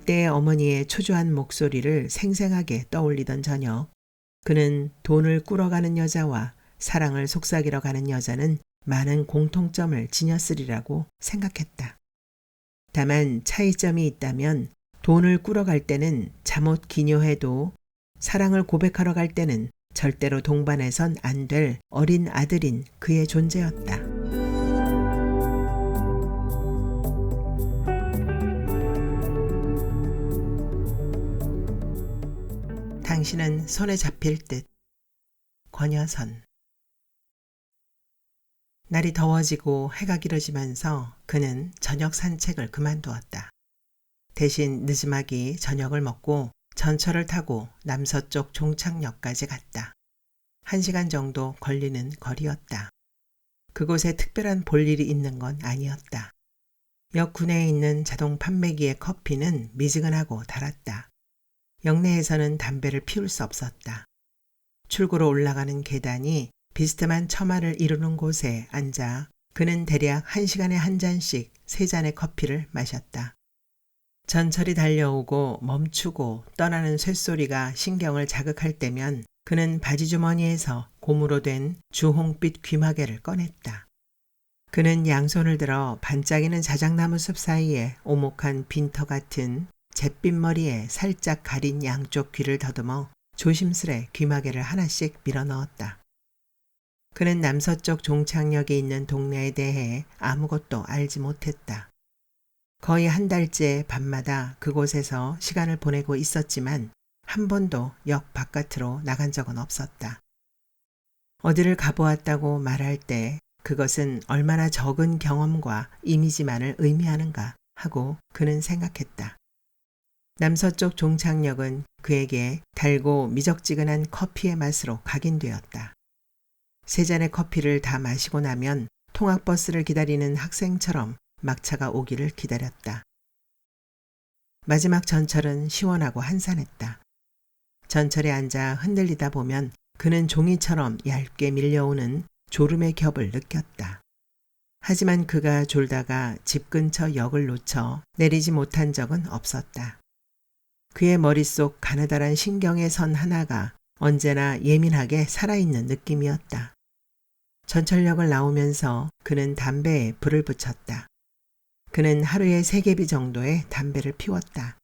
그때의 어머니의 초조한 목소리를 생생하게 떠올리던 저녁, 그는 돈을 꾸러가는 여자와 사랑을 속삭이러 가는 여자는 많은 공통점을 지녔으리라고 생각했다. 다만 차이점이 있다면 돈을 꾸러갈 때는 잠옷 기녀해도 사랑을 고백하러 갈 때는 절대로 동반해선 안 될 어린 아들인 그의 존재였다. 당신은 손에 잡힐 듯. 권여선. 날이 더워지고 해가 길어지면서 그는 저녁 산책을 그만두었다. 대신 늦음하기 저녁을 먹고 전철을 타고 남서쪽 종착역까지 갔다. 1시간 정도 걸리는 거리였다. 그곳에 특별한 볼일이 있는 건 아니었다. 역 구내에 있는 자동 판매기의 커피는 미지근하고 달았다. 역내에서는 담배를 피울 수 없었다. 출구로 올라가는 계단이 비스듬한 처마를 이루는 곳에 앉아 그는 대략 1시간에 한 잔씩 3잔의 커피를 마셨다. 전철이 달려오고 멈추고 떠나는 쇳소리가 신경을 자극할 때면 그는 바지주머니에서 고무로 된 주홍빛 귀마개를 꺼냈다. 그는 양손을 들어 반짝이는 자작나무 숲 사이에 오목한 빈터 같은 잿빛 머리에 살짝 가린 양쪽 귀를 더듬어 조심스레 귀마개를 하나씩 밀어 넣었다. 그는 남서쪽 종착역에 있는 동네에 대해 아무것도 알지 못했다. 거의 한 달째 밤마다 그곳에서 시간을 보내고 있었지만 한 번도 역 바깥으로 나간 적은 없었다. 어디를 가보았다고 말할 때 그것은 얼마나 적은 경험과 이미지만을 의미하는가 하고 그는 생각했다. 남서쪽 종착역은 그에게 달고 미적지근한 커피의 맛으로 각인되었다. 3잔의 커피를 다 마시고 나면 통학버스를 기다리는 학생처럼 막차가 오기를 기다렸다. 마지막 전철은 시원하고 한산했다. 전철에 앉아 흔들리다 보면 그는 종이처럼 얇게 밀려오는 졸음의 겹을 느꼈다. 하지만 그가 졸다가 집 근처 역을 놓쳐 내리지 못한 적은 없었다. 그의 머릿속 가느다란 신경의 선 하나가 언제나 예민하게 살아있는 느낌이었다. 전철역을 나오면서 그는 담배에 불을 붙였다. 그는 하루에 3개비 정도의 담배를 피웠다.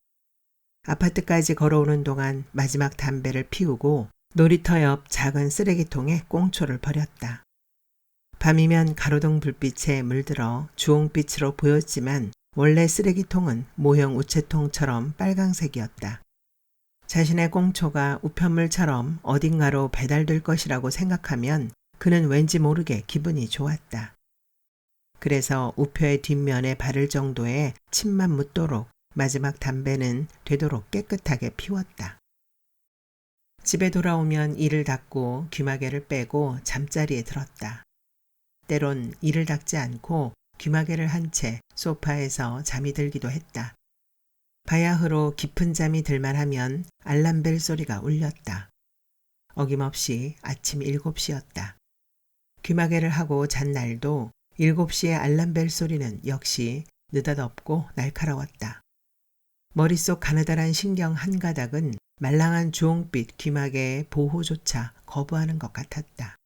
아파트까지 걸어오는 동안 마지막 담배를 피우고 놀이터 옆 작은 쓰레기통에 꽁초를 버렸다. 밤이면 가로등 불빛에 물들어 주홍빛으로 보였지만 원래 쓰레기통은 모형 우체통처럼 빨강색이었다. 자신의 꽁초가 우편물처럼 어딘가로 배달될 것이라고 생각하면 그는 왠지 모르게 기분이 좋았다. 그래서 우표의 뒷면에 바를 정도의 침만 묻도록 마지막 담배는 되도록 깨끗하게 피웠다. 집에 돌아오면 이를 닫고 귀마개를 빼고 잠자리에 들었다. 때론 이를 닫지 않고 귀마개를 한 채 소파에서 잠이 들기도 했다. 바야흐로 깊은 잠이 들만하면 알람벨 소리가 울렸다. 어김없이 아침 7시였다. 귀마개를 하고 잔 날도 7시의 알람벨 소리는 역시 느닷없고 날카로웠다. 머릿속 가느다란 신경 한 가닥은 말랑한 주홍빛 귀마개의 보호조차 거부하는 것 같았다.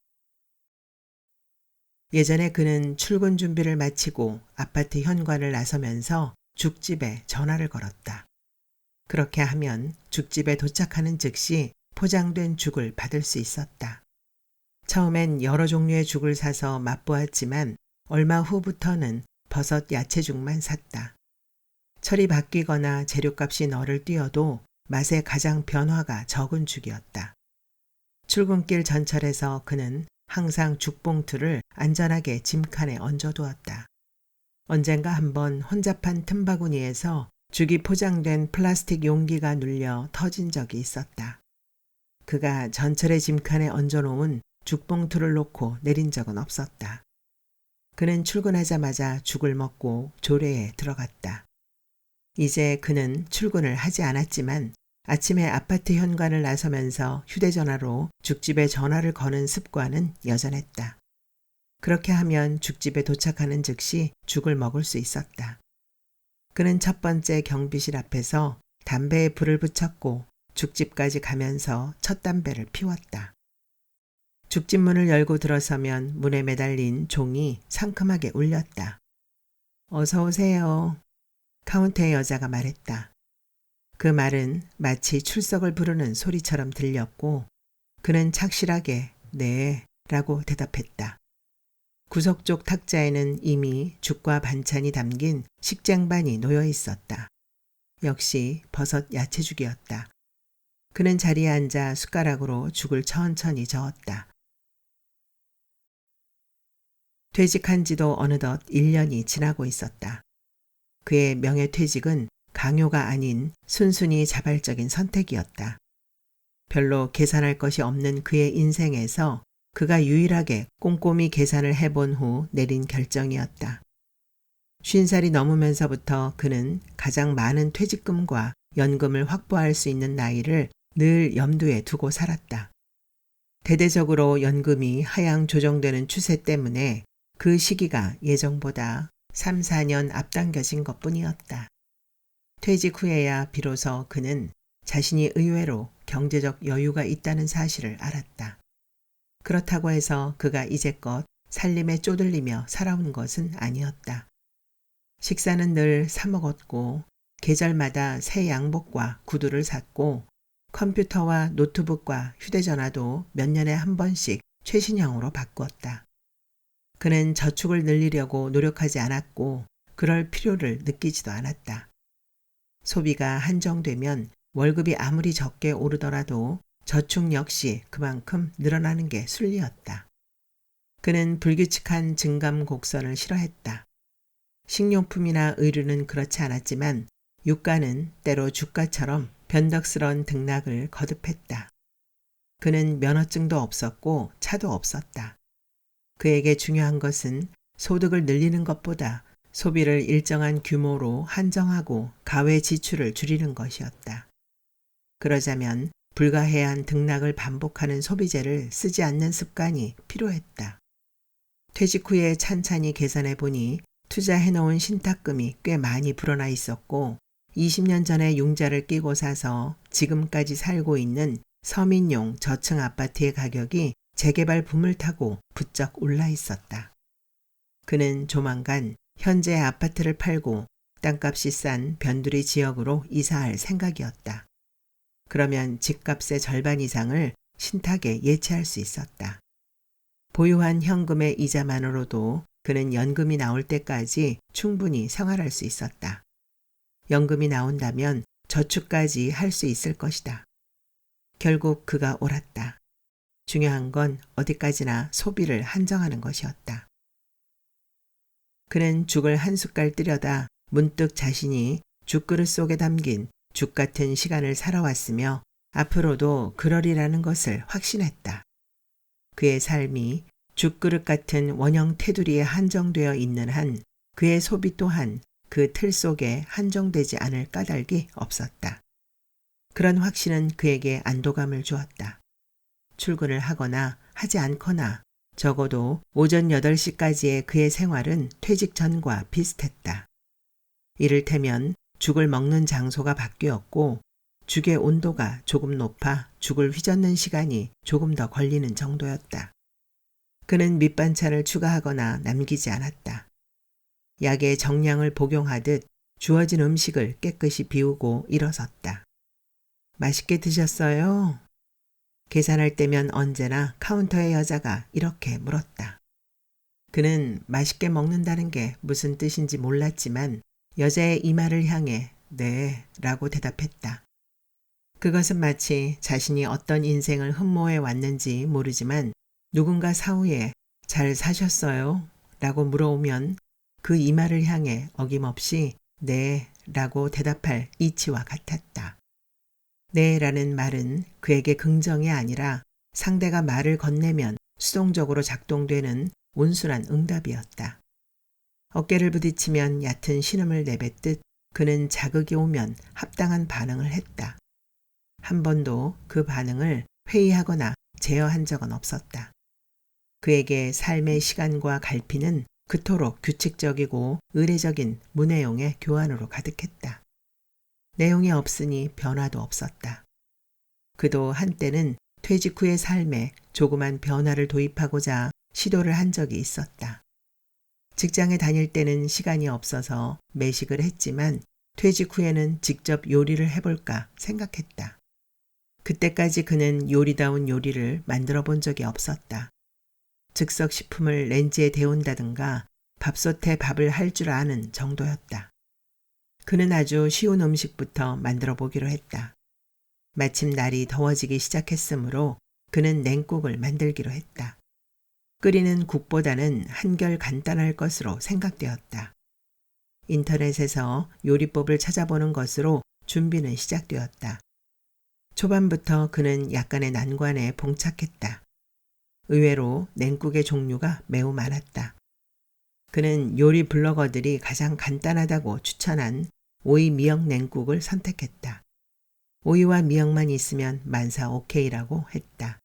예전에 그는 출근 준비를 마치고 아파트 현관을 나서면서 죽집에 전화를 걸었다. 그렇게 하면 죽집에 도착하는 즉시 포장된 죽을 받을 수 있었다. 처음엔 여러 종류의 죽을 사서 맛보았지만 얼마 후부터는 버섯 야채죽만 샀다. 철이 바뀌거나 재료값이 너를 뛰어도 맛의 가장 변화가 적은 죽이었다. 출근길 전철에서 그는 항상 죽봉투를 안전하게 짐칸에 얹어두었다. 언젠가 한번 혼잡한 틈바구니에서 죽이 포장된 플라스틱 용기가 눌려 터진 적이 있었다. 그가 전철의 짐칸에 얹어놓은 죽봉투를 놓고 내린 적은 없었다. 그는 출근하자마자 죽을 먹고 조례에 들어갔다. 이제 그는 출근을 하지 않았지만 아침에 아파트 현관을 나서면서 휴대전화로 죽집에 전화를 거는 습관은 여전했다. 그렇게 하면 죽집에 도착하는 즉시 죽을 먹을 수 있었다. 그는 첫 번째 경비실 앞에서 담배에 불을 붙였고 죽집까지 가면서 첫 담배를 피웠다. 죽집 문을 열고 들어서면 문에 매달린 종이 상큼하게 울렸다. 어서 오세요. 카운터의 여자가 말했다. 그 말은 마치 출석을 부르는 소리처럼 들렸고 그는 착실하게 네 라고 대답했다. 구석 쪽 탁자에는 이미 죽과 반찬이 담긴 식쟁반이 놓여 있었다. 역시 버섯 야채죽이었다. 그는 자리에 앉아 숟가락으로 죽을 천천히 저었다. 퇴직한 지도 어느덧 1년이 지나고 있었다. 그의 명예퇴직은 강요가 아닌 순순히 자발적인 선택이었다. 별로 계산할 것이 없는 그의 인생에서 그가 유일하게 꼼꼼히 계산을 해본 후 내린 결정이었다. 50살이 넘으면서부터 그는 가장 많은 퇴직금과 연금을 확보할 수 있는 나이를 늘 염두에 두고 살았다. 대대적으로 연금이 하향 조정되는 추세 때문에 그 시기가 예정보다 3, 4년 앞당겨진 것뿐이었다. 퇴직 후에야 비로소 그는 자신이 의외로 경제적 여유가 있다는 사실을 알았다. 그렇다고 해서 그가 이제껏 살림에 쪼들리며 살아온 것은 아니었다. 식사는 늘 사 먹었고 계절마다 새 양복과 구두를 샀고 컴퓨터와 노트북과 휴대전화도 몇 년에 한 번씩 최신형으로 바꾸었다. 그는 저축을 늘리려고 노력하지 않았고 그럴 필요를 느끼지도 않았다. 소비가 한정되면 월급이 아무리 적게 오르더라도 저축 역시 그만큼 늘어나는 게 순리였다. 그는 불규칙한 증감 곡선을 싫어했다. 식료품이나 의류는 그렇지 않았지만 유가는 때로 주가처럼 변덕스러운 등락을 거듭했다. 그는 면허증도 없었고 차도 없었다. 그에게 중요한 것은 소득을 늘리는 것보다 소비를 일정한 규모로 한정하고 가외 지출을 줄이는 것이었다. 그러자면 불가해한 등락을 반복하는 소비재를 쓰지 않는 습관이 필요했다. 퇴직 후에 찬찬히 계산해 보니 투자해놓은 신탁금이 꽤 많이 불어나 있었고 20년 전에 융자를 끼고 사서 지금까지 살고 있는 서민용 저층 아파트의 가격이 재개발 붐을 타고 부쩍 올라 있었다. 그는 조만간 현재 아파트를 팔고 땅값이 싼 변두리 지역으로 이사할 생각이었다. 그러면 집값의 절반 이상을 신탁에 예치할 수 있었다. 보유한 현금의 이자만으로도 그는 연금이 나올 때까지 충분히 생활할 수 있었다. 연금이 나온다면 저축까지 할 수 있을 것이다. 결국 그가 옳았다. 중요한 건 어디까지나 소비를 한정하는 것이었다. 그는 죽을 한 숟갈 뜨려다 문득 자신이 죽그릇 속에 담긴 죽 같은 시간을 살아왔으며 앞으로도 그러리라는 것을 확신했다. 그의 삶이 죽그릇 같은 원형 테두리에 한정되어 있는 한 그의 소비 또한 그 틀 속에 한정되지 않을 까닭이 없었다. 그런 확신은 그에게 안도감을 주었다. 출근을 하거나 하지 않거나 적어도 오전 8시까지의 그의 생활은 퇴직 전과 비슷했다. 이를테면 죽을 먹는 장소가 바뀌었고 죽의 온도가 조금 높아 죽을 휘젓는 시간이 조금 더 걸리는 정도였다. 그는 밑반찬을 추가하거나 남기지 않았다. 약의 정량을 복용하듯 주어진 음식을 깨끗이 비우고 일어섰다. 맛있게 드셨어요? 계산할 때면 언제나 카운터의 여자가 이렇게 물었다. 그는 맛있게 먹는다는 게 무슨 뜻인지 몰랐지만 여자의 이 말을 향해 네 라고 대답했다. 그것은 마치 자신이 어떤 인생을 흠모해 왔는지 모르지만 누군가 사후에 잘 사셨어요? 라고 물어오면 그 이 말을 향해 어김없이 네 라고 대답할 이치와 같았다. 네 라는 말은 그에게 긍정이 아니라 상대가 말을 건네면 수동적으로 작동되는 온순한 응답이었다. 어깨를 부딪히면 얕은 신음을 내뱉듯 그는 자극이 오면 합당한 반응을 했다. 한 번도 그 반응을 회의하거나 제어한 적은 없었다. 그에게 삶의 시간과 갈피는 그토록 규칙적이고 의례적인 문해용의 교환으로 가득했다. 내용이 없으니 변화도 없었다. 그도 한때는 퇴직 후의 삶에 조그만 변화를 도입하고자 시도를 한 적이 있었다. 직장에 다닐 때는 시간이 없어서 매식을 했지만 퇴직 후에는 직접 요리를 해볼까 생각했다. 그때까지 그는 요리다운 요리를 만들어 본 적이 없었다. 즉석 식품을 렌즈에 데운다든가 밥솥에 밥을 할 줄 아는 정도였다. 그는 아주 쉬운 음식부터 만들어 보기로 했다. 마침 날이 더워지기 시작했으므로 그는 냉국을 만들기로 했다. 끓이는 국보다는 한결 간단할 것으로 생각되었다. 인터넷에서 요리법을 찾아보는 것으로 준비는 시작되었다. 초반부터 그는 약간의 난관에 봉착했다. 의외로 냉국의 종류가 매우 많았다. 그는 요리 블로거들이 가장 간단하다고 추천한 오이 미역 냉국을 선택했다. 오이와 미역만 있으면 만사 오케이라고 했다.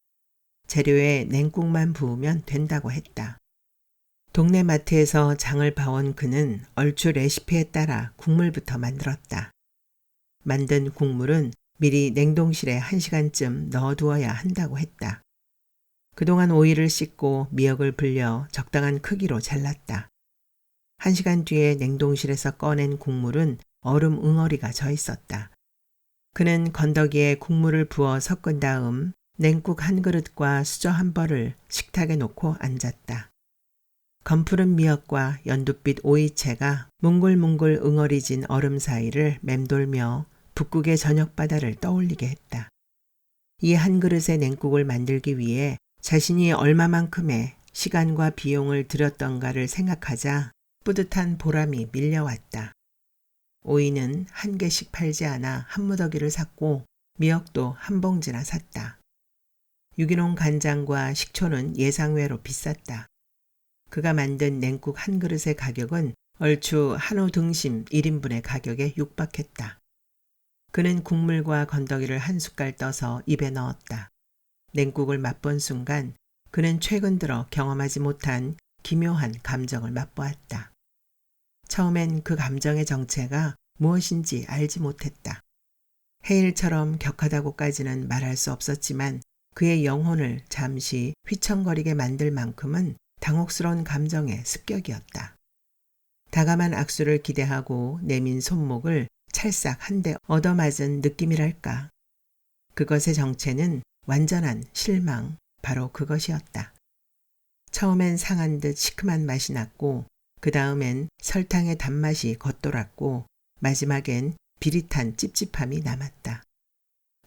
재료에 냉국만 부으면 된다고 했다. 동네 마트에서 장을 봐온 그는 얼추 레시피에 따라 국물부터 만들었다. 만든 국물은 미리 냉동실에 1시간쯤 넣어두어야 한다고 했다. 그동안 오이를 씻고 미역을 불려 적당한 크기로 잘랐다. 1시간 뒤에 냉동실에서 꺼낸 국물은 얼음 응어리가 져 있었다. 그는 건더기에 국물을 부어 섞은 다음 냉국 한 그릇과 수저 한 벌을 식탁에 놓고 앉았다. 검푸른 미역과 연두빛 오이채가 뭉글뭉글 응어리진 얼음 사이를 맴돌며 북극의 저녁바다를 떠올리게 했다. 이 한 그릇의 냉국을 만들기 위해 자신이 얼마만큼의 시간과 비용을 들였던가를 생각하자 뿌듯한 보람이 밀려왔다. 오이는 한 개씩 팔지 않아 한 무더기를 샀고 미역도 한 봉지나 샀다. 유기농 간장과 식초는 예상외로 비쌌다. 그가 만든 냉국 한 그릇의 가격은 얼추 한우 등심 1인분의 가격에 육박했다. 그는 국물과 건더기를 한 숟갈 떠서 입에 넣었다. 냉국을 맛본 순간 그는 최근 들어 경험하지 못한 기묘한 감정을 맛보았다. 처음엔 그 감정의 정체가 무엇인지 알지 못했다. 해일처럼 격하다고까지는 말할 수 없었지만 그의 영혼을 잠시 휘청거리게 만들 만큼은 당혹스러운 감정의 습격이었다. 다감한 악수를 기대하고 내민 손목을 찰싹 한 대 얻어맞은 느낌이랄까. 그것의 정체는 완전한 실망, 바로 그것이었다. 처음엔 상한 듯 시큼한 맛이 났고 그 다음엔 설탕의 단맛이 겉돌았고 마지막엔 비릿한 찝찝함이 남았다.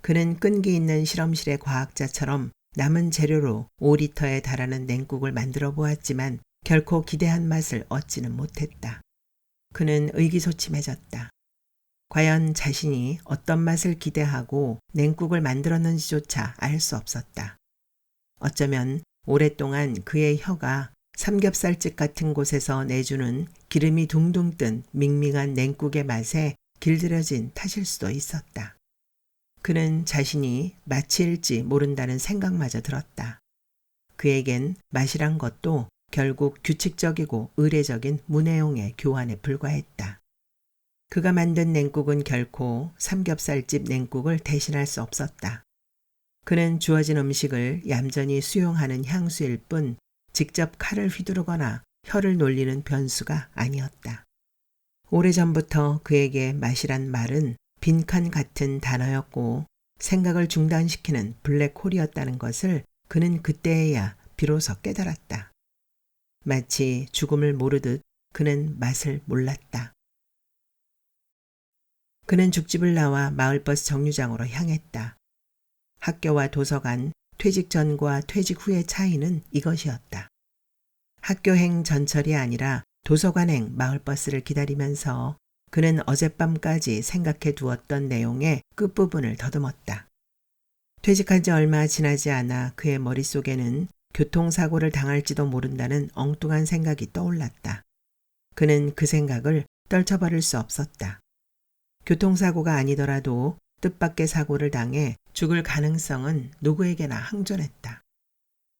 그는 끈기 있는 실험실의 과학자처럼 남은 재료로 5리터에 달하는 냉국을 만들어 보았지만 결코 기대한 맛을 얻지는 못했다. 그는 의기소침해졌다. 과연 자신이 어떤 맛을 기대하고 냉국을 만들었는지조차 알 수 없었다. 어쩌면 오랫동안 그의 혀가 삼겹살집 같은 곳에서 내주는 기름이 둥둥 뜬 밍밍한 냉국의 맛에 길들여진 탓일 수도 있었다. 그는 자신이 마치일지 모른다는 생각마저 들었다. 그에겐 맛이란 것도 결국 규칙적이고 의례적인 문해용의 교환에 불과했다. 그가 만든 냉국은 결코 삼겹살집 냉국을 대신할 수 없었다. 그는 주어진 음식을 얌전히 수용하는 향수일 뿐 직접 칼을 휘두르거나 혀를 놀리는 변수가 아니었다. 오래전부터 그에게 맛이란 말은 빈칸 같은 단어였고 생각을 중단시키는 블랙홀이었다는 것을 그는 그때에야 비로소 깨달았다. 마치 죽음을 모르듯 그는 맛을 몰랐다. 그는 죽집을 나와 마을버스 정류장으로 향했다. 학교와 도서관, 퇴직 전과 퇴직 후의 차이는 이것이었다. 학교행 전철이 아니라 도서관행 마을버스를 기다리면서 그는 어젯밤까지 생각해 두었던 내용의 끝부분을 더듬었다. 퇴직한 지 얼마 지나지 않아 그의 머릿속에는 교통사고를 당할지도 모른다는 엉뚱한 생각이 떠올랐다. 그는 그 생각을 떨쳐버릴 수 없었다. 교통사고가 아니더라도 뜻밖의 사고를 당해 죽을 가능성은 누구에게나 항존했다.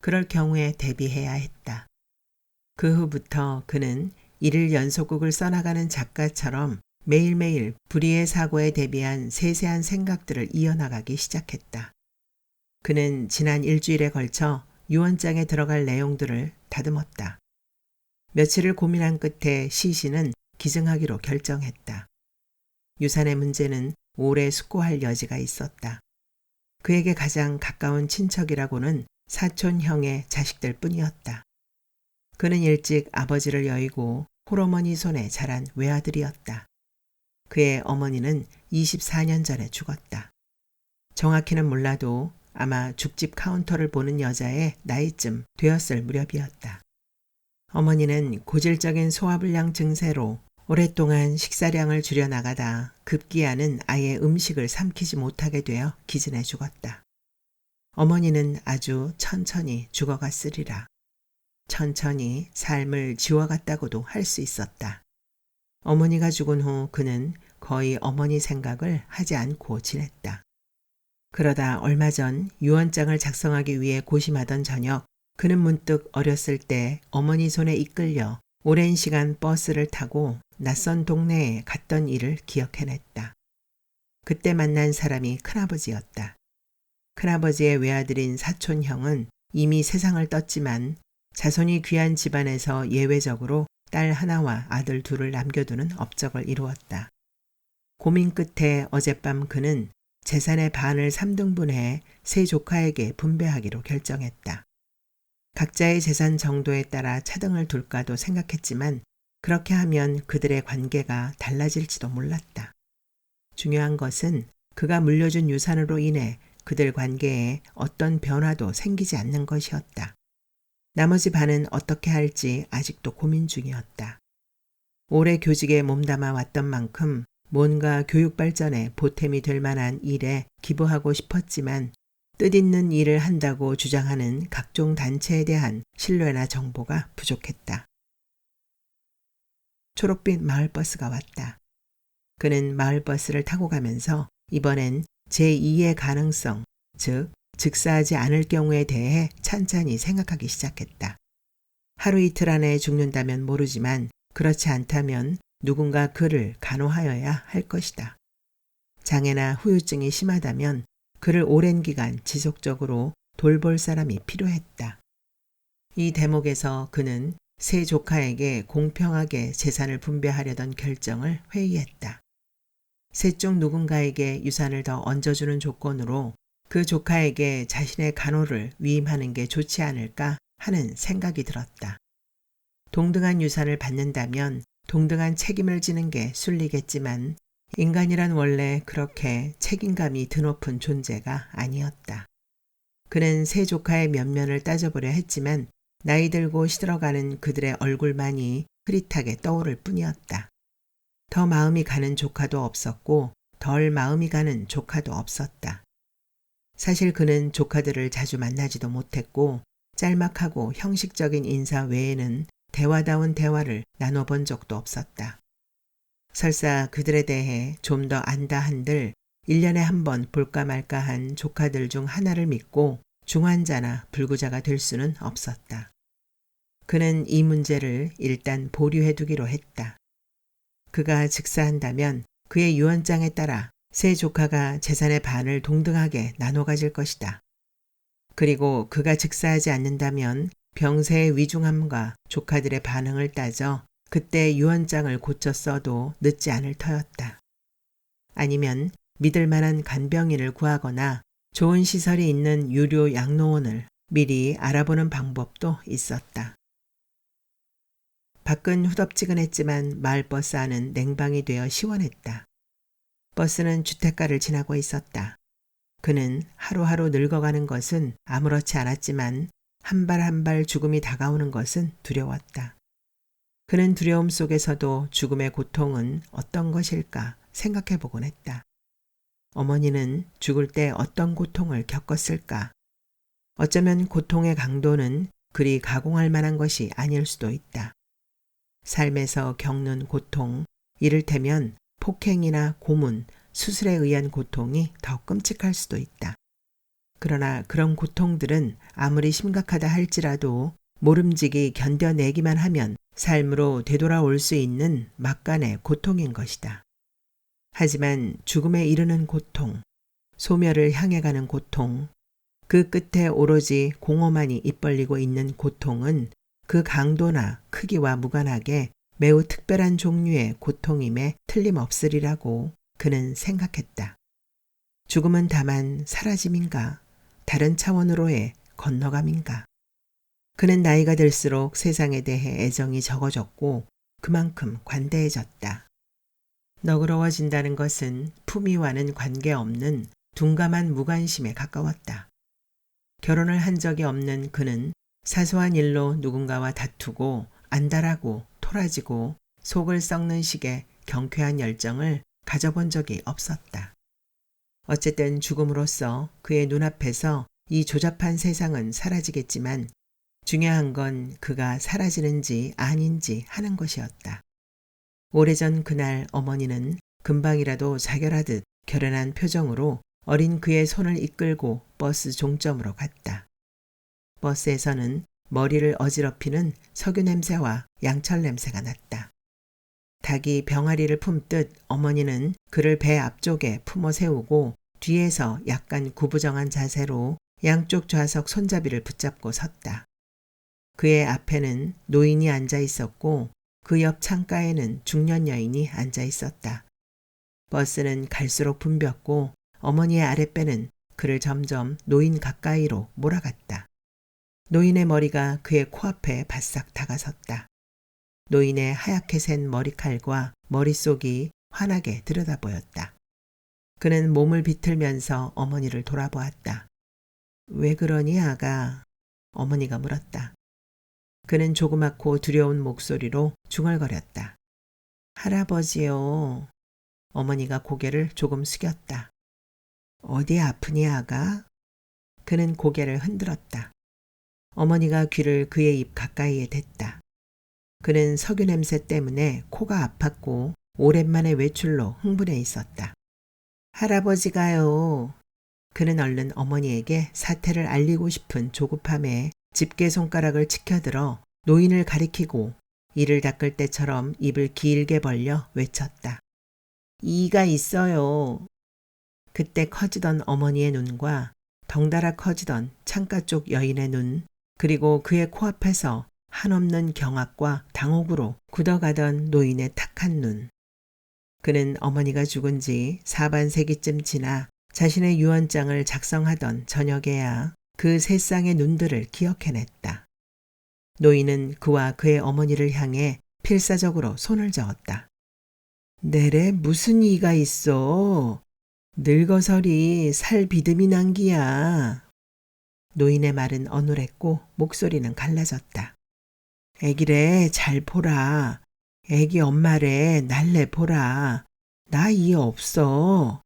그럴 경우에 대비해야 했다. 그 후부터 그는 일일 연속극을 써나가는 작가처럼 매일매일 불의의 사고에 대비한 세세한 생각들을 이어나가기 시작했다. 그는 지난 일주일에 걸쳐 유언장에 들어갈 내용들을 다듬었다. 며칠을 고민한 끝에 시신은 기증하기로 결정했다. 유산의 문제는 오래 숙고할 여지가 있었다. 그에게 가장 가까운 친척이라고는 사촌형의 자식들 뿐이었다. 그는 일찍 아버지를 여의고 홀어머니 손에 자란 외아들이었다. 그의 어머니는 24년 전에 죽었다. 정확히는 몰라도 아마 죽집 카운터를 보는 여자의 나이쯤 되었을 무렵이었다. 어머니는 고질적인 소화불량 증세로 오랫동안 식사량을 줄여나가다 급기야는 아예 음식을 삼키지 못하게 되어 기진해 죽었다. 어머니는 아주 천천히 죽어갔으리라. 천천히 삶을 지워갔다고도 할 수 있었다. 어머니가 죽은 후 그는 거의 어머니 생각을 하지 않고 지냈다. 그러다 얼마 전 유언장을 작성하기 위해 고심하던 저녁, 그는 문득 어렸을 때 어머니 손에 이끌려 오랜 시간 버스를 타고 낯선 동네에 갔던 일을 기억해냈다. 그때 만난 사람이 큰아버지였다. 큰아버지의 외아들인 사촌형은 이미 세상을 떴지만 자손이 귀한 집안에서 예외적으로 딸 하나와 아들 둘을 남겨두는 업적을 이루었다. 고민 끝에 어젯밤 그는 재산의 반을 3등분해 세 조카에게 분배하기로 결정했다. 각자의 재산 정도에 따라 차등을 둘까도 생각했지만 그렇게 하면 그들의 관계가 달라질지도 몰랐다. 중요한 것은 그가 물려준 유산으로 인해 그들 관계에 어떤 변화도 생기지 않는 것이었다. 나머지 반은 어떻게 할지 아직도 고민 중이었다. 오래 교직에 몸담아 왔던 만큼 뭔가 교육 발전에 보탬이 될 만한 일에 기부하고 싶었지만 뜻있는 일을 한다고 주장하는 각종 단체에 대한 신뢰나 정보가 부족했다. 초록빛 마을버스가 왔다. 그는 마을버스를 타고 가면서 이번엔 제2의 가능성, 즉 즉사하지 않을 경우에 대해 찬찬히 생각하기 시작했다. 하루 이틀 안에 죽는다면 모르지만 그렇지 않다면 누군가 그를 간호하여야 할 것이다. 장애나 후유증이 심하다면 그를 오랜 기간 지속적으로 돌볼 사람이 필요했다. 이 대목에서 그는 세 조카에게 공평하게 재산을 분배하려던 결정을 회의했다. 셋 중 누군가에게 유산을 더 얹어주는 조건으로 그 조카에게 자신의 간호를 위임하는 게 좋지 않을까 하는 생각이 들었다. 동등한 유산을 받는다면 동등한 책임을 지는 게 순리겠지만 인간이란 원래 그렇게 책임감이 드높은 존재가 아니었다. 그는 세 조카의 면면을 따져보려 했지만 나이 들고 시들어가는 그들의 얼굴만이 흐릿하게 떠오를 뿐이었다. 더 마음이 가는 조카도 없었고 덜 마음이 가는 조카도 없었다. 사실 그는 조카들을 자주 만나지도 못했고 짤막하고 형식적인 인사 외에는 대화다운 대화를 나눠본 적도 없었다. 설사 그들에 대해 좀 더 안다 한들 1년에 한 번 볼까 말까 한 조카들 중 하나를 믿고 중환자나 불구자가 될 수는 없었다. 그는 이 문제를 일단 보류해 두기로 했다. 그가 즉사한다면 그의 유언장에 따라 세 조카가 재산의 반을 동등하게 나눠 가질 것이다. 그리고 그가 즉사하지 않는다면 병세의 위중함과 조카들의 반응을 따져 그때 유언장을 고쳐 써도 늦지 않을 터였다. 아니면 믿을 만한 간병인을 구하거나 좋은 시설이 있는 유료 양로원을 미리 알아보는 방법도 있었다. 밖은 후덥지근했지만 마을버스 안은 냉방이 되어 시원했다. 버스는 주택가를 지나고 있었다. 그는 하루하루 늙어가는 것은 아무렇지 않았지만 한 발 한 발 죽음이 다가오는 것은 두려웠다. 그는 두려움 속에서도 죽음의 고통은 어떤 것일까 생각해 보곤 했다. 어머니는 죽을 때 어떤 고통을 겪었을까? 어쩌면 고통의 강도는 그리 가공할 만한 것이 아닐 수도 있다. 삶에서 겪는 고통, 이를테면 폭행이나 고문, 수술에 의한 고통이 더 끔찍할 수도 있다. 그러나 그런 고통들은 아무리 심각하다 할지라도 모름지기 견뎌내기만 하면 삶으로 되돌아올 수 있는 막간의 고통인 것이다. 하지만 죽음에 이르는 고통, 소멸을 향해 가는 고통, 그 끝에 오로지 공허만이 입벌리고 있는 고통은 그 강도나 크기와 무관하게 매우 특별한 종류의 고통임에 틀림없으리라고 그는 생각했다. 죽음은 다만 사라짐인가, 다른 차원으로의 건너감인가. 그는 나이가 들수록 세상에 대해 애정이 적어졌고 그만큼 관대해졌다. 너그러워진다는 것은 품위와는 관계없는 둔감한 무관심에 가까웠다. 결혼을 한 적이 없는 그는 사소한 일로 누군가와 다투고 안달하고 토라지고 속을 썩는 식의 경쾌한 열정을 가져본 적이 없었다. 어쨌든 죽음으로써 그의 눈앞에서 이 조잡한 세상은 사라지겠지만 중요한 건 그가 사라지는지 아닌지 하는 것이었다. 오래전 그날 어머니는 금방이라도 자결하듯 결연한 표정으로 어린 그의 손을 이끌고 버스 종점으로 갔다. 버스에서는 머리를 어지럽히는 석유 냄새와 양철 냄새가 났다. 닭이 병아리를 품듯 어머니는 그를 배 앞쪽에 품어 세우고 뒤에서 약간 구부정한 자세로 양쪽 좌석 손잡이를 붙잡고 섰다. 그의 앞에는 노인이 앉아 있었고 그 옆 창가에는 중년 여인이 앉아 있었다. 버스는 갈수록 붐볐고 어머니의 아랫배는 그를 점점 노인 가까이로 몰아갔다. 노인의 머리가 그의 코앞에 바싹 다가섰다. 노인의 하얗게 센 머리칼과 머릿속이 환하게 들여다보였다. 그는 몸을 비틀면서 어머니를 돌아보았다. 왜 그러니 아가? 어머니가 물었다. 그는 조그맣고 두려운 목소리로 중얼거렸다. 할아버지요. 어머니가 고개를 조금 숙였다. 어디 아프니 아가? 그는 고개를 흔들었다. 어머니가 귀를 그의 입 가까이에 댔다. 그는 석유 냄새 때문에 코가 아팠고 오랜만에 외출로 흥분해 있었다. 할아버지가요. 그는 얼른 어머니에게 사태를 알리고 싶은 조급함에 집게 손가락을 치켜들어 노인을 가리키고 이를 닦을 때처럼 입을 길게 벌려 외쳤다. 이가 있어요. 그때 커지던 어머니의 눈과 덩달아 커지던 창가 쪽 여인의 눈, 그리고 그의 코앞에서 한없는 경악과 당혹으로 굳어가던 노인의 탁한 눈. 그는 어머니가 죽은 지 4반세기쯤 지나 자신의 유언장을 작성하던 저녁에야 그 세 쌍의 눈들을 기억해냈다. 노인은 그와 그의 어머니를 향해 필사적으로 손을 저었다. 내래 무슨 이가 있어? 늙어서리 살 비듬이 난기야. 노인의 말은 어눌했고 목소리는 갈라졌다. 애기래 잘 보라. 애기 엄마래 날래 보라. 나 이 없어.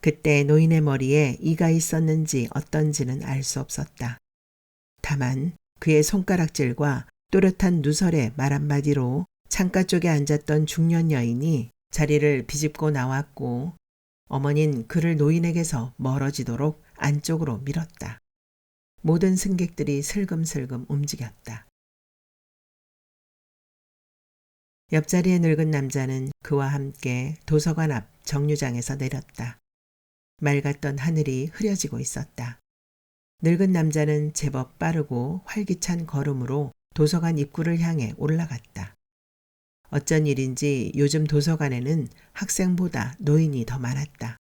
그때 노인의 머리에 이가 있었는지 어떤지는 알 수 없었다. 다만 그의 손가락질과 또렷한 누설의 말 한마디로 창가 쪽에 앉았던 중년 여인이 자리를 비집고 나왔고 어머닌 그를 노인에게서 멀어지도록 안쪽으로 밀었다. 모든 승객들이 슬금슬금 움직였다. 옆자리의 늙은 남자는 그와 함께 도서관 앞 정류장에서 내렸다. 맑았던 하늘이 흐려지고 있었다. 늙은 남자는 제법 빠르고 활기찬 걸음으로 도서관 입구를 향해 올라갔다. 어쩐 일인지 요즘 도서관에는 학생보다 노인이 더 많았다.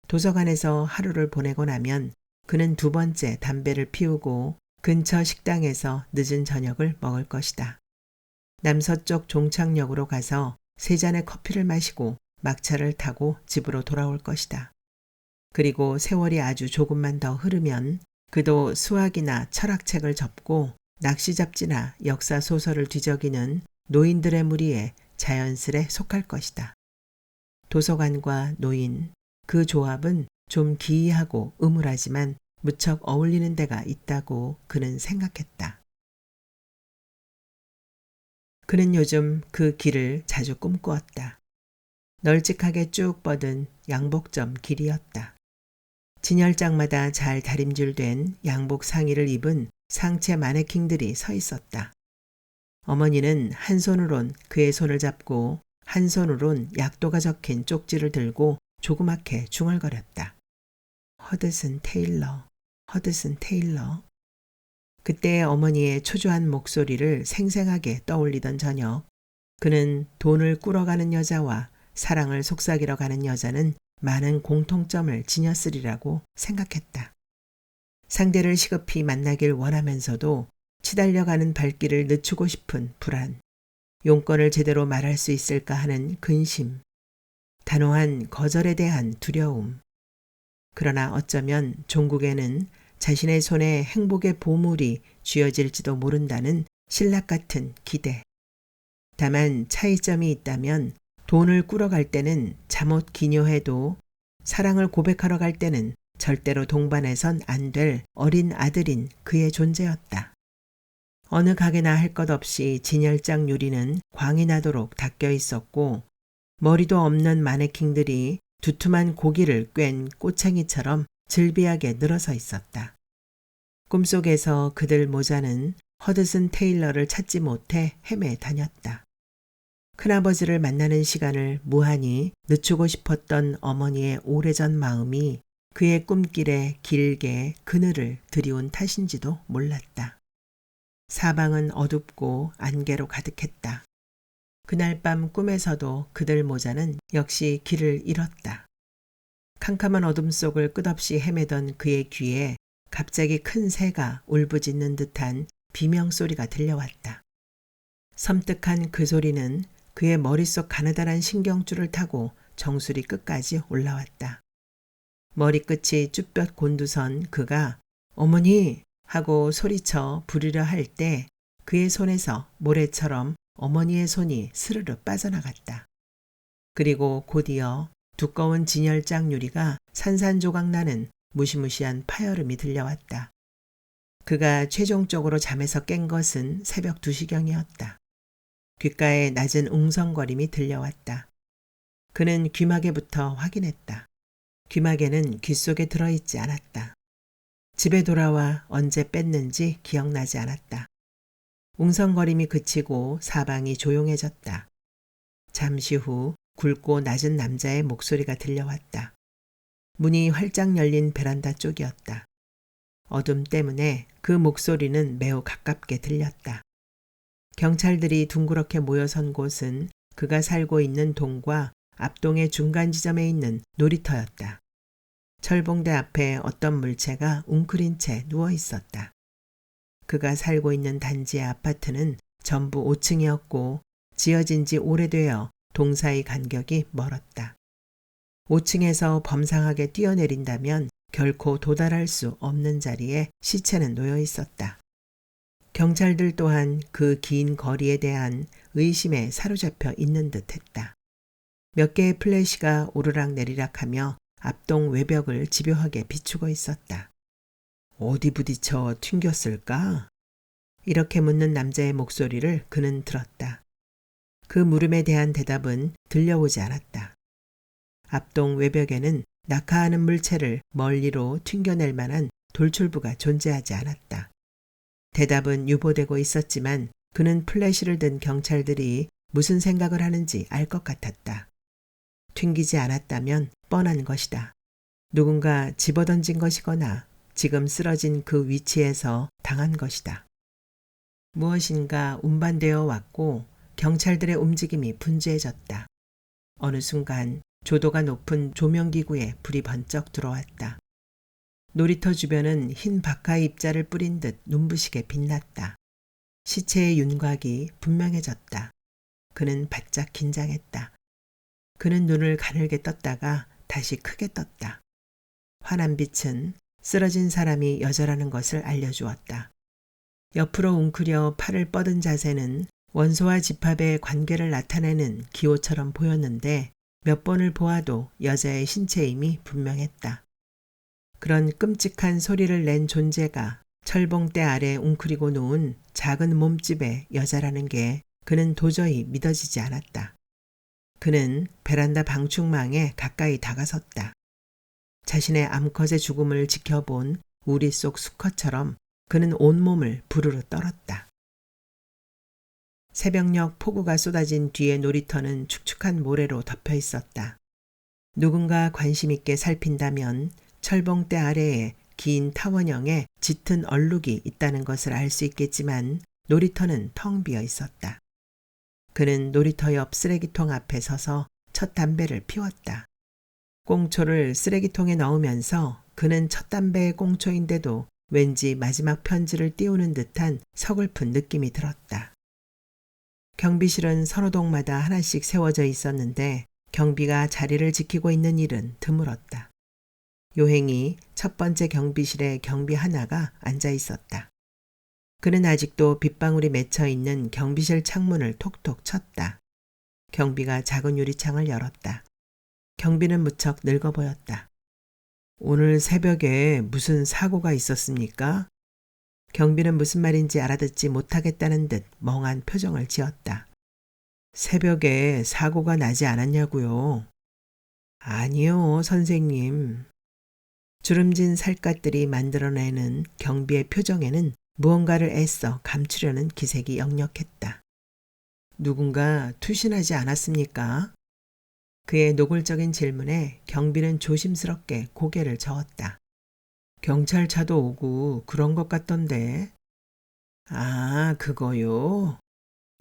도서관에서 하루를 보내고 나면 그는 두 번째 담배를 피우고 근처 식당에서 늦은 저녁을 먹을 것이다. 남서쪽 종착역으로 가서 세 잔의 커피를 마시고 막차를 타고 집으로 돌아올 것이다. 그리고 세월이 아주 조금만 더 흐르면 그도 수학이나 철학책을 접고 낚시 잡지나 역사 소설을 뒤적이는 노인들의 무리에 자연스레 속할 것이다. 도서관과 노인, 그 조합은 좀 기이하고 음울하지만 무척 어울리는 데가 있다고 그는 생각했다. 그는 요즘 그 길을 자주 꿈꾸었다. 널찍하게 쭉 뻗은 양복점 길이었다. 진열장마다 잘 다림질된 양복 상의를 입은 상체 마네킹들이 서 있었다. 어머니는 한 손으론 그의 손을 잡고 한 손으론 약도가 적힌 쪽지를 들고 조그맣게 중얼거렸다. 허드슨 테일러, 허드슨 테일러. 그때 어머니의 초조한 목소리를 생생하게 떠올리던 저녁, 그는 돈을 꾸러가는 여자와 사랑을 속삭이러 가는 여자는 많은 공통점을 지녔으리라고 생각했다. 상대를 시급히 만나길 원하면서도 치달려가는 발길을 늦추고 싶은 불안, 용건을 제대로 말할 수 있을까 하는 근심, 단호한 거절에 대한 두려움. 그러나 어쩌면 종국에는 자신의 손에 행복의 보물이 쥐어질지도 모른다는 신락 같은 기대. 다만 차이점이 있다면 돈을 꾸러갈 때는 잠옷 기녀해도 사랑을 고백하러 갈 때는 절대로 동반해선 안 될 어린 아들인 그의 존재였다. 어느 가게나 할 것 없이 진열장 유리는 광이 나도록 닦여 있었고 머리도 없는 마네킹들이 두툼한 고기를 꿰인 꼬챙이처럼 즐비하게 늘어서 있었다. 꿈속에서 그들 모자는 허드슨 테일러를 찾지 못해 헤매 다녔다. 큰아버지를 만나는 시간을 무한히 늦추고 싶었던 어머니의 오래전 마음이 그의 꿈길에 길게 그늘을 들이운 탓인지도 몰랐다. 사방은 어둡고 안개로 가득했다. 그날 밤 꿈에서도 그들 모자는 역시 길을 잃었다. 캄캄한 어둠 속을 끝없이 헤매던 그의 귀에 갑자기 큰 새가 울부짖는 듯한 비명소리가 들려왔다. 섬뜩한 그 소리는 그의 머릿속 가느다란 신경줄을 타고 정수리 끝까지 올라왔다. 머리끝이 쭈뼛 곤두선 그가 어머니 하고 소리쳐 부르려 할 때 그의 손에서 모래처럼 어머니의 손이 스르르 빠져나갔다. 그리고 곧이어 두꺼운 진열장 유리가 산산조각 나는 무시무시한 파열음이 들려왔다. 그가 최종적으로 잠에서 깬 것은 새벽 2시경이었다. 귓가에 낮은 웅성거림이 들려왔다. 그는 귀마개부터 확인했다. 귀마개는 귓속에 들어있지 않았다. 집에 돌아와 언제 뺐는지 기억나지 않았다. 웅성거림이 그치고 사방이 조용해졌다. 잠시 후 굵고 낮은 남자의 목소리가 들려왔다. 문이 활짝 열린 베란다 쪽이었다. 어둠 때문에 그 목소리는 매우 가깝게 들렸다. 경찰들이 둥그렇게 모여선 곳은 그가 살고 있는 동과 앞동의 중간 지점에 있는 놀이터였다. 철봉대 앞에 어떤 물체가 웅크린 채 누워 있었다. 그가 살고 있는 단지의 아파트는 전부 5층이었고 지어진 지 오래되어 동사이 간격이 멀었다. 5층에서 범상하게 뛰어내린다면 결코 도달할 수 없는 자리에 시체는 놓여 있었다. 경찰들 또한 그 긴 거리에 대한 의심에 사로잡혀 있는 듯했다. 몇 개의 플래시가 오르락내리락하며 앞동 외벽을 집요하게 비추고 있었다. 어디 부딪혀 튕겼을까? 이렇게 묻는 남자의 목소리를 그는 들었다. 그 물음에 대한 대답은 들려오지 않았다. 앞동 외벽에는 낙하하는 물체를 멀리로 튕겨낼 만한 돌출부가 존재하지 않았다. 대답은 유보되고 있었지만 그는 플래시를 든 경찰들이 무슨 생각을 하는지 알 것 같았다. 튕기지 않았다면 뻔한 것이다. 누군가 집어던진 것이거나 지금 쓰러진 그 위치에서 당한 것이다. 무엇인가 운반되어 왔고 경찰들의 움직임이 분주해졌다. 어느 순간 조도가 높은 조명기구에 불이 번쩍 들어왔다. 놀이터 주변은 흰 박하 입자를 뿌린 듯 눈부시게 빛났다. 시체의 윤곽이 분명해졌다. 그는 바짝 긴장했다. 그는 눈을 가늘게 떴다가 다시 크게 떴다. 환한 빛은 쓰러진 사람이 여자라는 것을 알려주었다. 옆으로 웅크려 팔을 뻗은 자세는 원소와 집합의 관계를 나타내는 기호처럼 보였는데 몇 번을 보아도 여자의 신체임이 분명했다. 그런 끔찍한 소리를 낸 존재가 철봉대 아래 웅크리고 누운 작은 몸집의 여자라는 게 그는 도저히 믿어지지 않았다. 그는 베란다 방충망에 가까이 다가섰다. 자신의 암컷의 죽음을 지켜본 우리 속 수컷처럼 그는 온몸을 부르르 떨었다. 새벽녘 폭우가 쏟아진 뒤에 놀이터는 축축한 모래로 덮여 있었다. 누군가 관심 있게 살핀다면 철봉대 아래에 긴 타원형의 짙은 얼룩이 있다는 것을 알 수 있겠지만 놀이터는 텅 비어 있었다. 그는 놀이터 옆 쓰레기통 앞에 서서 첫 담배를 피웠다. 꽁초를 쓰레기통에 넣으면서 그는 첫 담배의 꽁초인데도 왠지 마지막 편지를 띄우는 듯한 서글픈 느낌이 들었다. 경비실은 선호동마다 하나씩 세워져 있었는데 경비가 자리를 지키고 있는 일은 드물었다. 요행이 첫 번째 경비실에 경비 하나가 앉아 있었다. 그는 아직도 빗방울이 맺혀 있는 경비실 창문을 톡톡 쳤다. 경비가 작은 유리창을 열었다. 경비는 무척 늙어 보였다. 오늘 새벽에 무슨 사고가 있었습니까? 경비는 무슨 말인지 알아듣지 못하겠다는 듯 멍한 표정을 지었다. 새벽에 사고가 나지 않았냐고요? 아니요, 선생님. 주름진 살갗들이 만들어내는 경비의 표정에는 무언가를 애써 감추려는 기색이 역력했다. 누군가 투신하지 않았습니까? 그의 노골적인 질문에 경비는 조심스럽게 고개를 저었다. 경찰차도 오고 그런 것 같던데. 아, 그거요?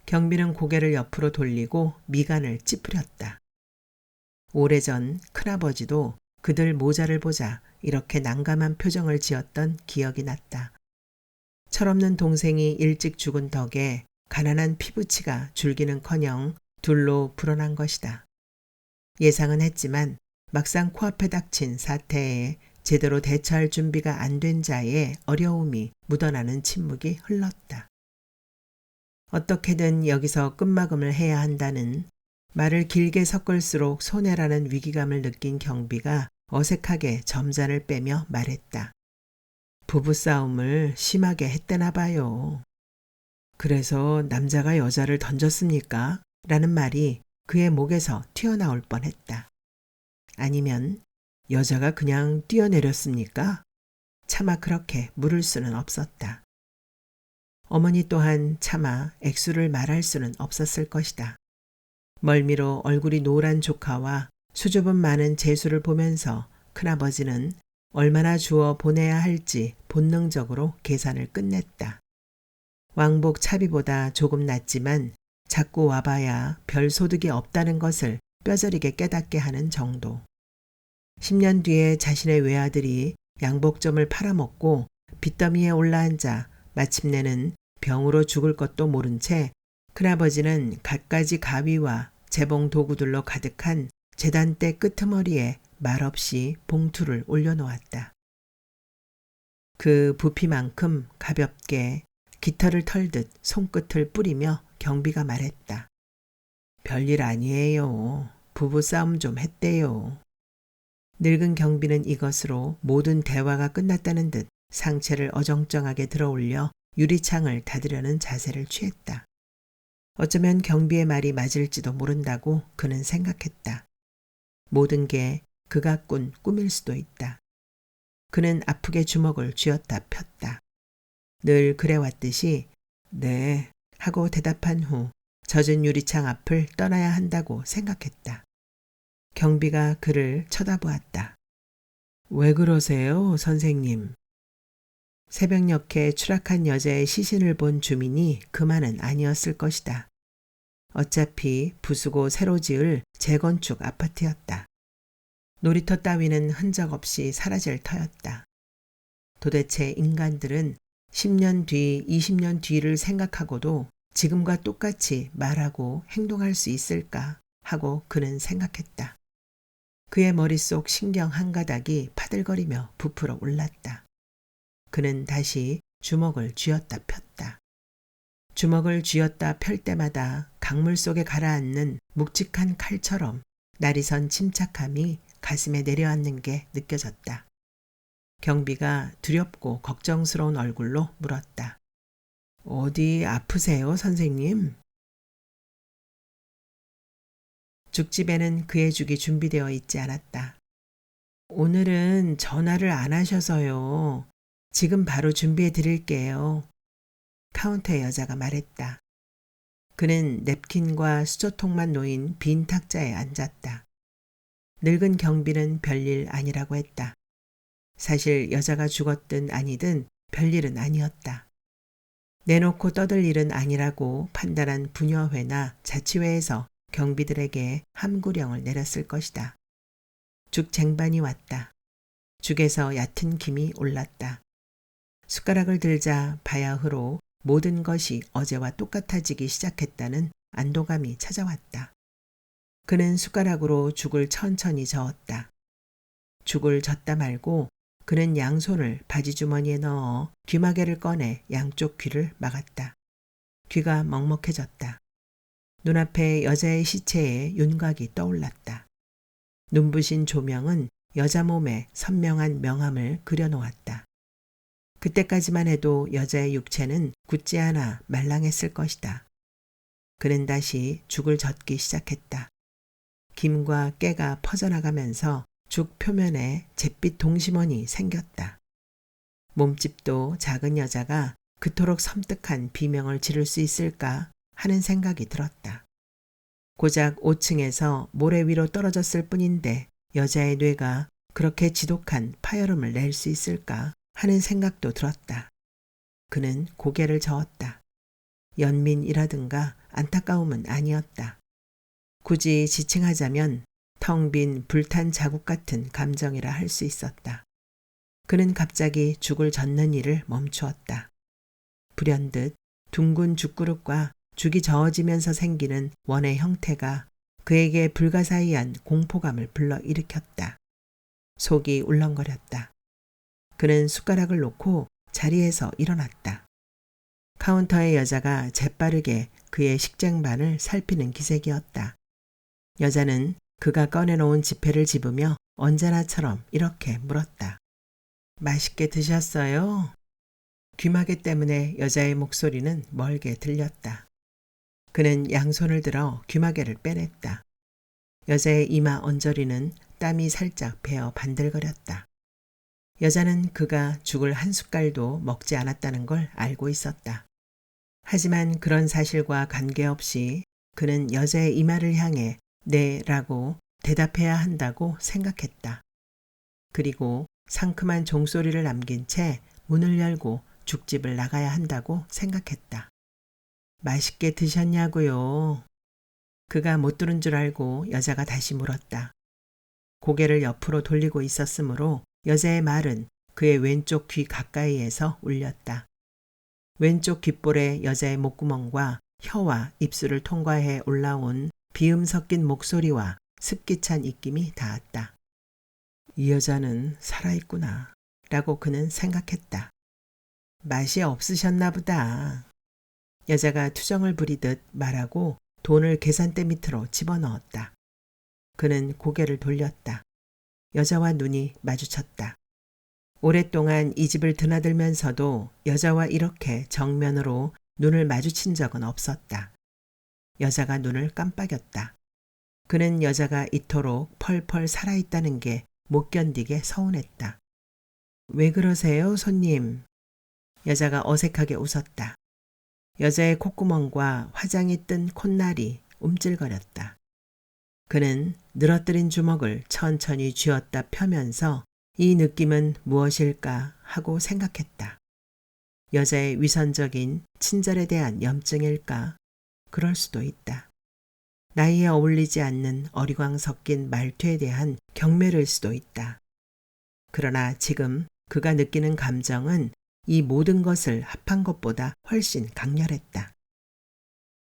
경비는 고개를 옆으로 돌리고 미간을 찌푸렸다. 오래전 큰아버지도 그들 모자를 보자 이렇게 난감한 표정을 지었던 기억이 났다. 철없는 동생이 일찍 죽은 덕에 가난한 피부치가 줄기는커녕 둘로 불어난 것이다. 예상은 했지만 막상 코앞에 닥친 사태에 제대로 대처할 준비가 안 된 자의 어려움이 묻어나는 침묵이 흘렀다. 어떻게든 여기서 끝마금을 해야 한다는 말을 길게 섞을수록 손해라는 위기감을 느낀 경비가 어색하게 점잔을 빼며 말했다. 부부싸움을 심하게 했대나 봐요. 그래서 남자가 여자를 던졌습니까? 라는 말이 그의 목에서 튀어나올 뻔했다. 아니면 여자가 그냥 뛰어내렸습니까? 차마 그렇게 물을 수는 없었다. 어머니 또한 차마 액수를 말할 수는 없었을 것이다. 멀미로 얼굴이 노란 조카와 수줍음 많은 재수를 보면서 큰아버지는 얼마나 주어 보내야 할지 본능적으로 계산을 끝냈다. 왕복 차비보다 조금 낮지만 자꾸 와봐야 별 소득이 없다는 것을 뼈저리게 깨닫게 하는 정도. 10년 뒤에 자신의 외아들이 양복점을 팔아먹고 빚더미에 올라앉아 마침내는 병으로 죽을 것도 모른 채 큰아버지는 갖가지 가위와 재봉 도구들로 가득한 재단대 끄트머리에 말없이 봉투를 올려놓았다. 그 부피만큼 가볍게 깃털을 털듯 손끝을 뿌리며 경비가 말했다. 별일 아니에요. 부부싸움 좀 했대요. 늙은 경비는 이것으로 모든 대화가 끝났다는 듯 상체를 어정쩡하게 들어올려 유리창을 닫으려는 자세를 취했다. 어쩌면 경비의 말이 맞을지도 모른다고 그는 생각했다. 모든 게 그가 꾼 꿈일 수도 있다. 그는 아프게 주먹을 쥐었다 폈다. 늘 그래왔듯이 네 하고 대답한 후 젖은 유리창 앞을 떠나야 한다고 생각했다. 경비가 그를 쳐다보았다. 왜 그러세요, 선생님? 새벽녘에 추락한 여자의 시신을 본 주민이 그만은 아니었을 것이다. 어차피 부수고 새로 지을 재건축 아파트였다. 놀이터 따위는 흔적 없이 사라질 터였다. 도대체 인간들은 10년 뒤, 20년 뒤를 생각하고도 지금과 똑같이 말하고 행동할 수 있을까 하고 그는 생각했다. 그의 머릿속 신경 한 가닥이 파들거리며 부풀어 올랐다. 그는 다시 주먹을 쥐었다 폈다. 주먹을 쥐었다 펼 때마다 강물 속에 가라앉는 묵직한 칼처럼 날이 선 침착함이 가슴에 내려앉는 게 느껴졌다. 경비가 두렵고 걱정스러운 얼굴로 물었다. 어디 아프세요, 선생님? 죽집에는 그의 죽이 준비되어 있지 않았다. 오늘은 전화를 안 하셔서요. 지금 바로 준비해 드릴게요. 카운터의 여자가 말했다. 그는 냅킨과 수저통만 놓인 빈 탁자에 앉았다. 늙은 경비는 별일 아니라고 했다. 사실 여자가 죽었든 아니든 별일은 아니었다. 내놓고 떠들 일은 아니라고 판단한 부녀회나 자치회에서 경비들에게 함구령을 내렸을 것이다. 죽 쟁반이 왔다. 죽에서 얕은 김이 올랐다. 숟가락을 들자 바야흐로 모든 것이 어제와 똑같아지기 시작했다는 안도감이 찾아왔다. 그는 숟가락으로 죽을 천천히 저었다. 죽을 젓다 말고 그는 양손을 바지주머니에 넣어 귀마개를 꺼내 양쪽 귀를 막았다. 귀가 먹먹해졌다. 눈앞에 여자의 시체에 윤곽이 떠올랐다. 눈부신 조명은 여자 몸에 선명한 명암을 그려놓았다. 그때까지만 해도 여자의 육체는 굳지 않아 말랑했을 것이다. 그는 다시 죽을 젓기 시작했다. 김과 깨가 퍼져나가면서 죽 표면에 잿빛 동심원이 생겼다. 몸집도 작은 여자가 그토록 섬뜩한 비명을 지를 수 있을까 하는 생각이 들었다. 고작 5층에서 모래 위로 떨어졌을 뿐인데 여자의 뇌가 그렇게 지독한 파열음을 낼 수 있을까 하는 생각도 들었다. 그는 고개를 저었다. 연민이라든가 안타까움은 아니었다. 굳이 지칭하자면 텅 빈 불탄 자국 같은 감정이라 할 수 있었다. 그는 갑자기 죽을 젓는 일을 멈추었다. 불현듯 둥근 죽그릇과 죽이 저어지면서 생기는 원의 형태가 그에게 불가사의한 공포감을 불러일으켰다. 속이 울렁거렸다. 그는 숟가락을 놓고 자리에서 일어났다. 카운터의 여자가 재빠르게 그의 식쟁반을 살피는 기색이었다. 여자는 그가 꺼내놓은 지폐를 집으며 언제나처럼 이렇게 물었다. 맛있게 드셨어요? 귀마개 때문에 여자의 목소리는 멀게 들렸다. 그는 양손을 들어 귀마개를 빼냈다. 여자의 이마 언저리는 땀이 살짝 배어 반들거렸다. 여자는 그가 죽을 한 숟갈도 먹지 않았다는 걸 알고 있었다. 하지만 그런 사실과 관계없이 그는 여자의 이마를 향해 네라고 대답해야 한다고 생각했다. 그리고 상큼한 종소리를 남긴 채 문을 열고 죽집을 나가야 한다고 생각했다. 맛있게 드셨냐고요? 그가 못 들은 줄 알고 여자가 다시 물었다. 고개를 옆으로 돌리고 있었으므로 여자의 말은 그의 왼쪽 귀 가까이에서 울렸다. 왼쪽 귓볼에 여자의 목구멍과 혀와 입술을 통과해 올라온 비음 섞인 목소리와 습기찬 입김이 닿았다. 이 여자는 살아있구나 라고 그는 생각했다. 맛이 없으셨나 보다. 여자가 투정을 부리듯 말하고 돈을 계산대 밑으로 집어넣었다. 그는 고개를 돌렸다. 여자와 눈이 마주쳤다. 오랫동안 이 집을 드나들면서도 여자와 이렇게 정면으로 눈을 마주친 적은 없었다. 여자가 눈을 깜빡였다. 그는 여자가 이토록 펄펄 살아있다는 게 못 견디게 서운했다. 왜 그러세요, 손님? 여자가 어색하게 웃었다. 여자의 콧구멍과 화장이 뜬 콧날이 움찔거렸다. 그는 늘어뜨린 주먹을 천천히 쥐었다 펴면서 이 느낌은 무엇일까 하고 생각했다. 여자의 위선적인 친절에 대한 염증일까? 그럴 수도 있다. 나이에 어울리지 않는 어리광 섞인 말투에 대한 경멸일 수도 있다. 그러나 지금 그가 느끼는 감정은 이 모든 것을 합한 것보다 훨씬 강렬했다.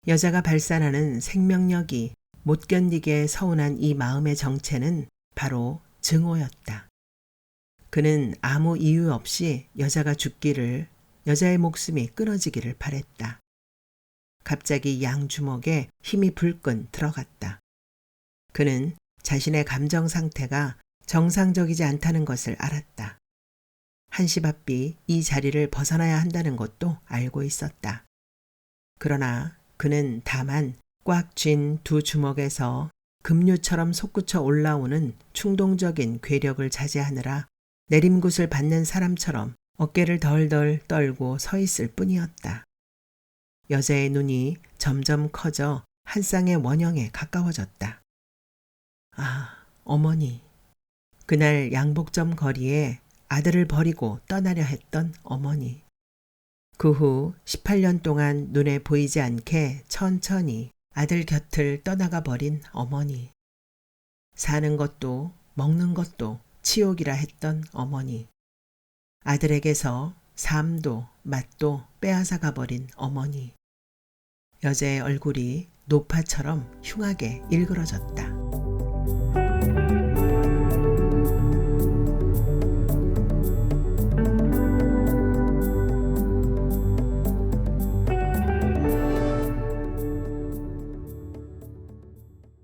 여자가 발산하는 생명력이 못 견디게 서운한 이 마음의 정체는 바로 증오였다. 그는 아무 이유 없이 여자가 죽기를, 여자의 목숨이 끊어지기를 바랬다. 갑자기 양 주먹에 힘이 불끈 들어갔다. 그는 자신의 감정 상태가 정상적이지 않다는 것을 알았다. 한시 바삐 이 자리를 벗어나야 한다는 것도 알고 있었다. 그러나 그는 다만 꽉 쥔 두 주먹에서 급류처럼 솟구쳐 올라오는 충동적인 괴력을 자제하느라 내림굿을 받는 사람처럼 어깨를 덜덜 떨고 서 있을 뿐이었다. 여자의 눈이 점점 커져 한 쌍의 원형에 가까워졌다. 아, 어머니. 그날 양복점 거리에 아들을 버리고 떠나려 했던 어머니. 그 후 18년 동안 눈에 보이지 않게 천천히 아들 곁을 떠나가 버린 어머니. 사는 것도 먹는 것도 치욕이라 했던 어머니. 아들에게서 삶도 맛도 빼앗아 가버린 어머니. 여자의 얼굴이 노파처럼 흉하게 일그러졌다.